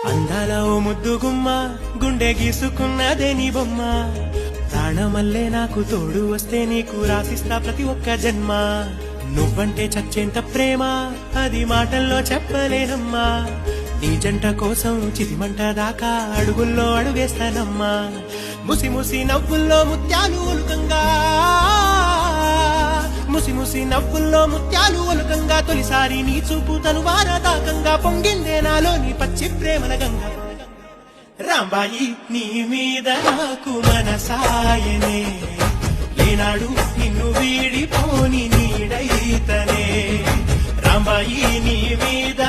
అందాల ఓ ముద్దు గుమ్మ గుండె గీసుకున్నదే నీ బొమ్మ ప్రాణమల్లే నాకు తోడు వస్తే నీకు రాసిస్తా ప్రతి ఒక్క జన్మ నువ్వంటే చచ్చేంత ప్రేమ అది మాటల్లో చెప్పలేనమ్మా నీ జంట కోసం చితిమంట దాకా అడుగుల్లో అడుగేస్తానమ్మా ముసి ముసి నవ్వుల్లో ముత్యాలు ఒలుకంగా ముసి ముసి నవ్వుల్లో ముత్యాలు ఒలుకంగా తొలిసారి నీ చూపు తను వారదాకంగా పొంగిందే నాలోని పచ్చి ప్రేమల గంగా రాంబాయి నీ మీద నాకు మనసాయనే ఏనాడు నిన్ను వీడిపోని నీడైతనే రాంబాయి నీ మీద